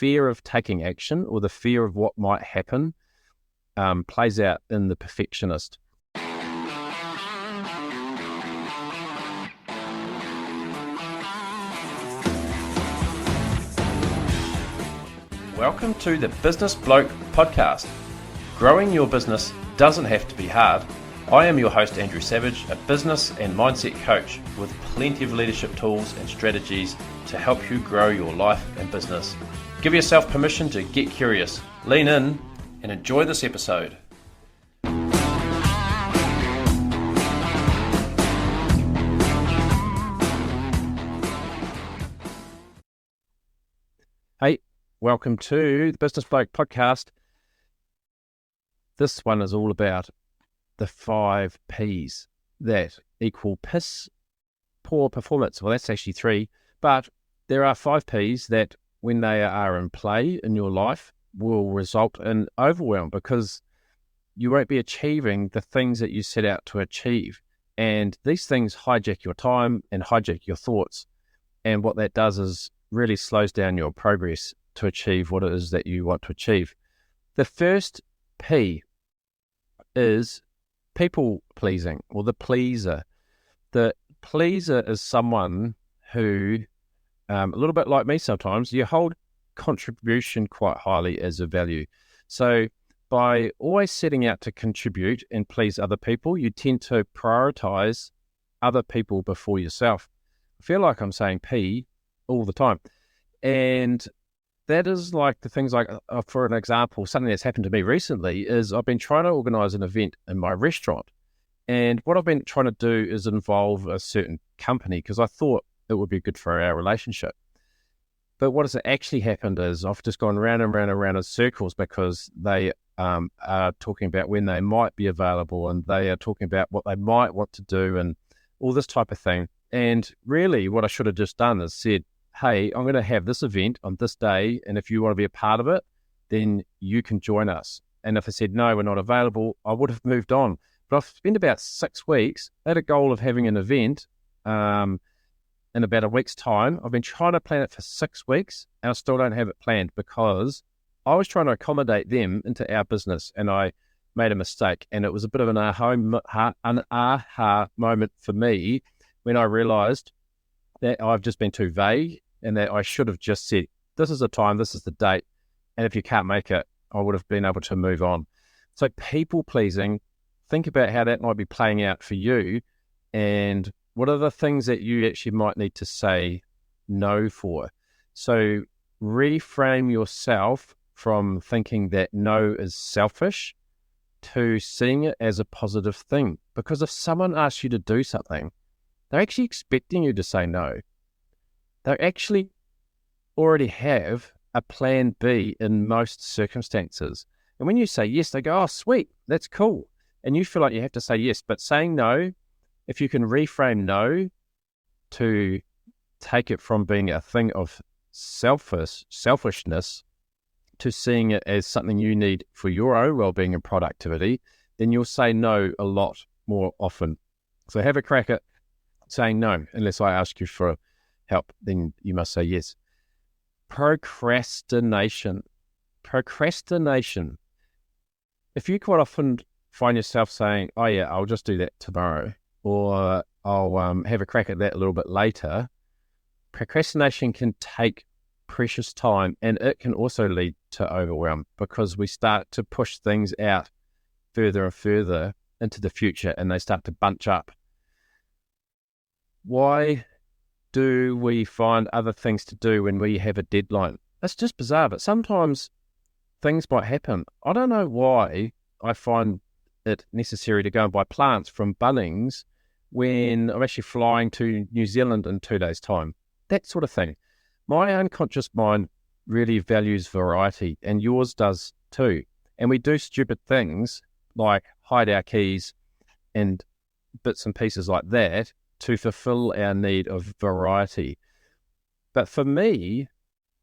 fear of taking action or the fear of what might happen plays out in the perfectionist. Welcome to the Business Bloke podcast. Growing your business doesn't have to be hard. I am your host, Andrew Savage, a business and mindset coach with plenty of leadership tools and strategies to help you grow your life and business. Give yourself permission to get curious, lean in, and enjoy this episode. Hey, welcome to the Business Bloke podcast. This one is all about the 5 Ps that equal piss, poor performance. Well, that's actually 3, but there are 5 Ps that when they are in play in your life will result in overwhelm because you won't be achieving the things that you set out to achieve. And these things hijack your time and hijack your thoughts. And what that does is really slows down your progress to achieve what it is that you want to achieve. The first P is people pleasing, or the pleaser. The pleaser is someone who, a little bit like me sometimes, you hold contribution quite highly as a value. So by always setting out to contribute and please other people, you tend to prioritize other people before yourself. I feel like I'm saying P all the time. And that is like the things like, for an example, something that's happened to me recently is I've been trying to organize an event in my restaurant. And what I've been trying to do is involve a certain company because I thought it would be good for our relationship. But what has actually happened is I've just gone round and round and round in circles because they are talking about when they might be available and they are talking about what they might want to do and all this type of thing. And really what I should have just done is said, hey, I'm going to have this event on this day, and if you want to be a part of it, then you can join us. And if I said, no, we're not available, I would have moved on. But I've spent about 6 weeks at a goal of having an event in about a week's time. I've been trying to plan it for 6 weeks, and I still don't have it planned because I was trying to accommodate them into our business, and I made a mistake. And it was a bit of an aha moment for me when I realized that I've just been too vague and that I should have just said, this is the time, this is the date. And if you can't make it, I would have been able to move on. So people pleasing, think about how that might be playing out for you and what are the things that you actually might need to say no for. So reframe yourself from thinking that no is selfish to seeing it as a positive thing. Because if someone asks you to do something, they're actually expecting you to say no. They actually already have a plan B in most circumstances. And when you say yes, they go, oh, sweet, that's cool. And you feel like you have to say yes. But saying no, if you can reframe no to take it from being a thing of selfishness to seeing it as something you need for your own well-being and productivity, then you'll say no a lot more often. So have a crack at saying no, unless I ask you for help, then you must say yes. Procrastination. If you quite often find yourself saying, oh yeah, I'll just do that tomorrow, or I'll have a crack at that a little bit later, procrastination can take precious time and it can also lead to overwhelm because we start to push things out further and further into the future and they start to bunch up. Why do we find other things to do when we have a deadline? That's just bizarre, but sometimes things might happen. I don't know why I find it necessary to go and buy plants from Bunnings when I'm actually flying to New Zealand in 2 days' time. That sort of thing. My unconscious mind really values variety, and yours does too. And we do stupid things like hide our keys and bits and pieces like that to fulfill our need of variety. But for me,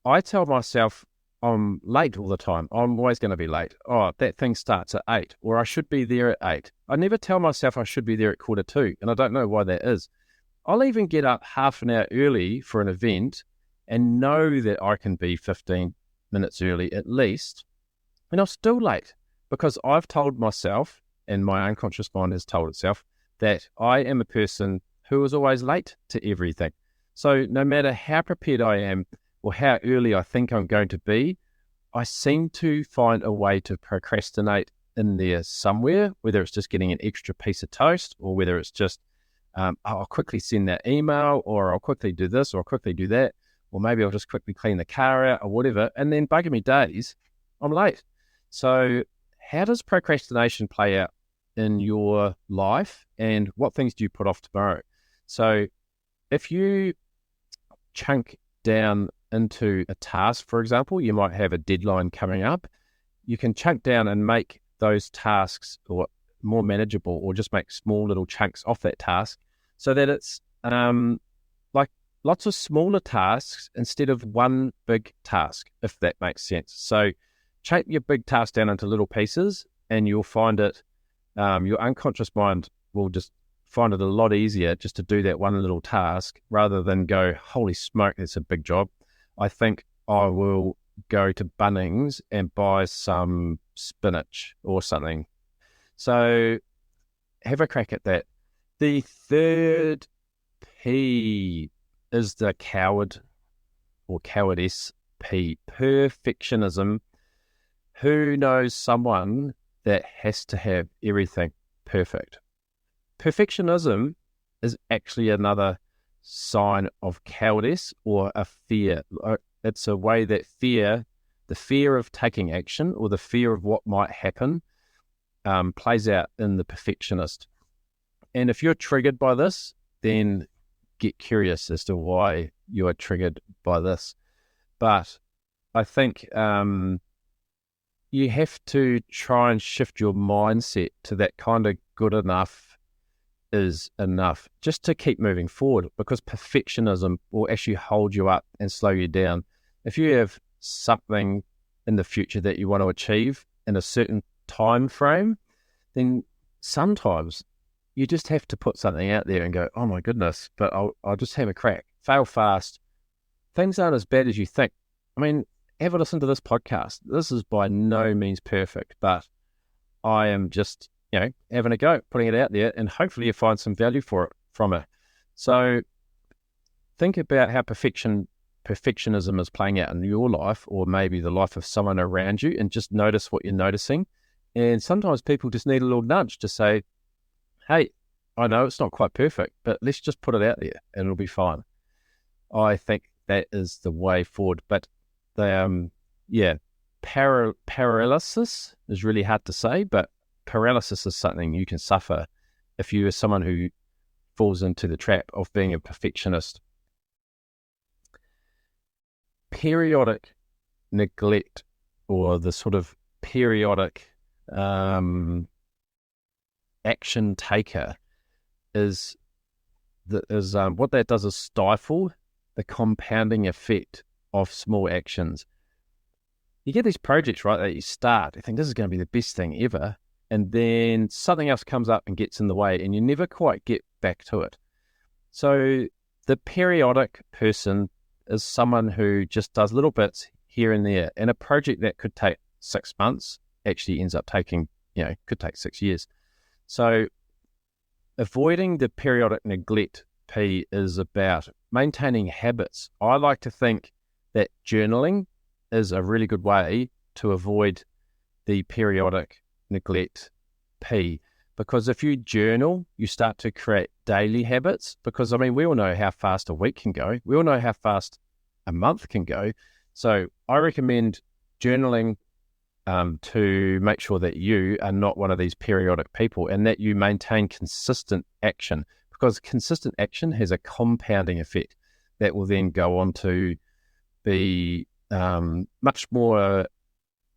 I tell myself I'm late all the time. I'm always going to be late. Oh, that thing starts at 8, or I should be there at 8. I never tell myself I should be there at 1:45, and I don't know why that is. I'll even get up half an hour early for an event and know that I can be 15 minutes early at least, and I'm still late because I've told myself, and my unconscious mind has told itself, that I am a person who is always late to everything. So no matter how prepared I am or how early I think I'm going to be, I seem to find a way to procrastinate in there somewhere, whether it's just getting an extra piece of toast or whether it's just, I'll quickly send that email, or I'll quickly do this, or I'll quickly do that, or maybe I'll just quickly clean the car out or whatever, and then bugging me days, I'm late. So how does procrastination play out in your life, and what things do you put off tomorrow? So if you chunk down into a task, for example, you might have a deadline coming up, you can chunk down and make those tasks or more manageable, or just make small little chunks off that task so that it's like lots of smaller tasks instead of one big task, if that makes sense. So chunk your big task down into little pieces, and you'll find it, your unconscious mind will just find it a lot easier just to do that one little task rather than go, holy smoke, that's a big job. I think I will go to Bunnings and buy some spinach or something. So have a crack at that. The third P is the coward or cowardice P, perfectionism. Who knows someone that has to have everything perfect? Perfectionism is actually another sign of cowardice or a fear. It's a way that the fear of taking action or the fear of what might happen plays out in the perfectionist. And if you're triggered by this, then get curious as to why you are triggered by this. But I think you have to try and shift your mindset to that kind of good enough is enough just to keep moving forward, because perfectionism will actually hold you up and slow you down. If you have something in the future that you want to achieve in a certain time frame, then sometimes you just have to put something out there and go, oh my goodness, but I'll just have a crack. Fail fast. Things aren't as bad as you think. I mean, have a listen to this podcast. This is by no means perfect, but I am just, having a go, putting it out there, and hopefully you find some value from it. So think about how perfectionism is playing out in your life, or maybe the life of someone around you, and just notice what you're noticing. And sometimes people just need a little nudge to say, hey, I know it's not quite perfect, but let's just put it out there and it'll be fine. I think that is the way forward. But paralysis is really hard to say, but paralysis is something you can suffer if you are someone who falls into the trap of being a perfectionist. Periodic neglect, or the sort of periodic action taker, is what that does is stifle the compounding effect of small actions. You get these projects, right, that you start, you think this is going to be the best thing ever, and then something else comes up and gets in the way, and you never quite get back to it. So the periodic person is someone who just does little bits here and there, and a project that could take 6 months actually ends up taking, could take 6 years. So avoiding the periodic neglect P is about maintaining habits. I like to think that journaling is a really good way to avoid the periodic neglect P, because if you journal, you start to create daily habits, because we all know how fast a week can go. We all know how fast a month can go. So I recommend journaling to make sure that you are not one of these periodic people, and that you maintain consistent action, because consistent action has a compounding effect that will then go on to be much more,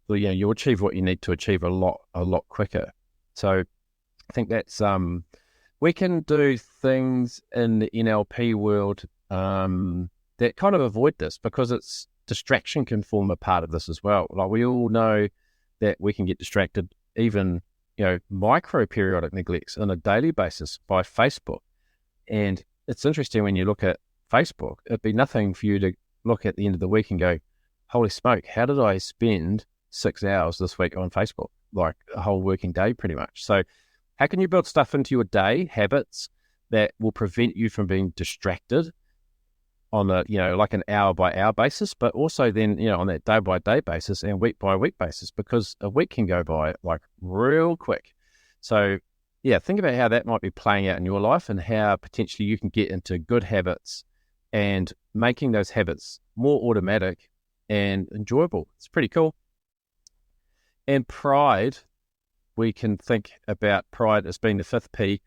you'll achieve what you need to achieve a lot quicker. So I think that's, we can do things in the NLP world that kind of avoid this, because distraction can form a part of this as well. Like, we all know that we can get distracted, even, micro periodic neglects on a daily basis by Facebook. And it's interesting when you look at Facebook, it'd be nothing for you to look at the end of the week and go, holy smoke, how did I spend 6 hours this week on Facebook? Like a whole working day pretty much. So how can you build stuff into your day, habits that will prevent you from being distracted on a, like an hour by hour basis, but also then, on that day by day basis and week by week basis, because a week can go by like real quick. So yeah, think about how that might be playing out in your life and how potentially you can get into good habits and making those habits more automatic and enjoyable. It's pretty cool. And pride, we can think about pride as being the 5th P,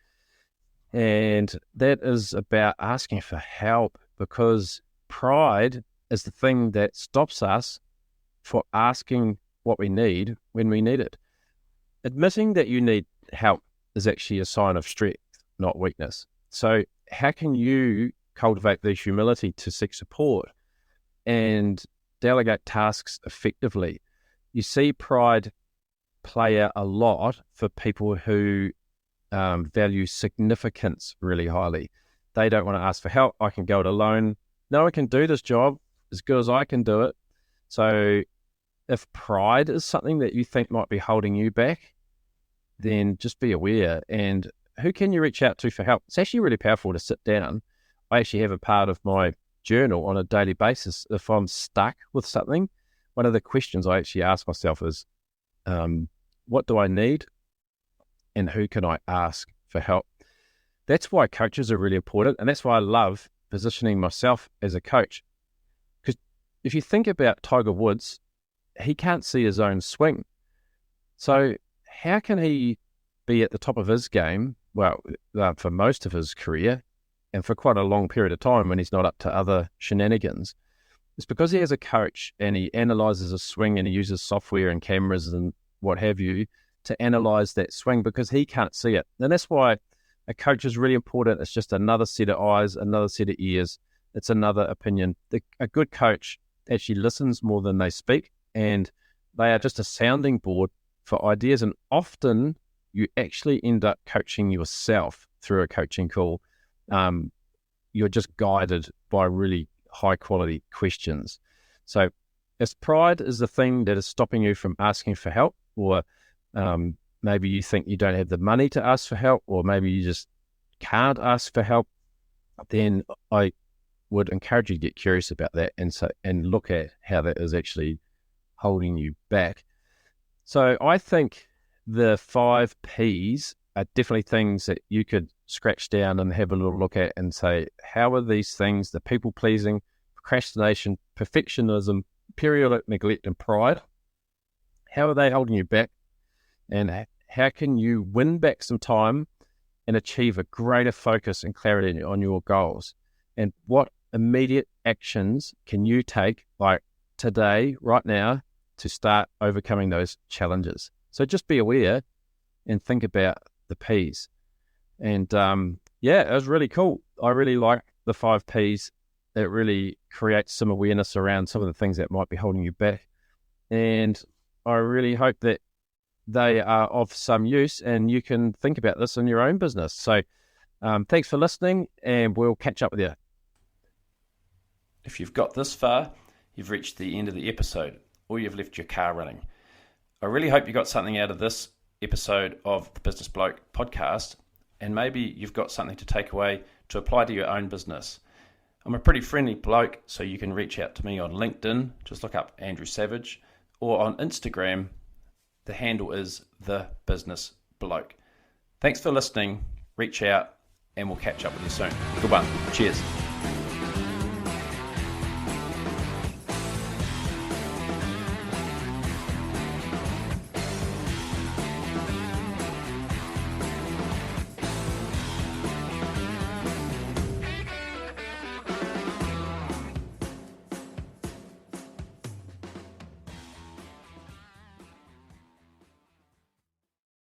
and that is about asking for help, because pride is the thing that stops us for asking what we need when we need it. Admitting that you need help is actually a sign of strength, not weakness. So how can you cultivate the humility to seek support and delegate tasks effectively? You see pride play out a lot for people who value significance really highly. They don't want to ask for help. I can go it alone. No, I can do this job as good as I can do it. So if pride is something that you think might be holding you back, then just be aware. And who can you reach out to for help? It's actually really powerful to sit down. I actually have a part of my journal on a daily basis. If I'm stuck with something, one of the questions I actually ask myself is, what do I need? And who can I ask for help? That's why coaches are really important. And that's why I love positioning myself as a coach. Because if you think about Tiger Woods, he can't see his own swing. So how can he be at the top of his game, for most of his career and for quite a long period of time when he's not up to other shenanigans? It's because he has a coach and he analyzes a swing and he uses software and cameras and what have you to analyze that swing, because he can't see it. And that's why a coach is really important. It's just another set of eyes, another set of ears. It's another opinion. A good coach actually listens more than they speak, and they are just a sounding board for ideas. And often you actually end up coaching yourself through a coaching call. You're just guided by really high quality questions. So if pride is the thing that is stopping you from asking for help, or maybe you think you don't have the money to ask for help, or maybe you just can't ask for help, then I would encourage you to get curious about that and look at how that is actually holding you back. So I think the 5 Ps are definitely things that you could scratch down and have a little look at and say, how are these things, the people pleasing, procrastination, perfectionism, periodic neglect, and pride, how are they holding you back? And how can you win back some time and achieve a greater focus and clarity on your goals? And what immediate actions can you take, like today, right now, to start overcoming those challenges? So just be aware and think about the Ps. And it was really cool. I really like the 5 Ps. It really creates some awareness around some of the things that might be holding you back. And I really hope that they are of some use and you can think about this in your own business. So thanks for listening, and we'll catch up with you. If you've got this far, you've reached the end of the episode, or you've left your car running. I really hope you got something out of this episode of the Business Bloke podcast, and maybe you've got something to take away to apply to your own business. I'm a pretty friendly bloke, so you can reach out to me on LinkedIn. Just look up Andrew Savage, or on Instagram. The handle is The Business Bloke. Thanks for listening. Reach out and we'll catch up with you soon. Good one. Cheers.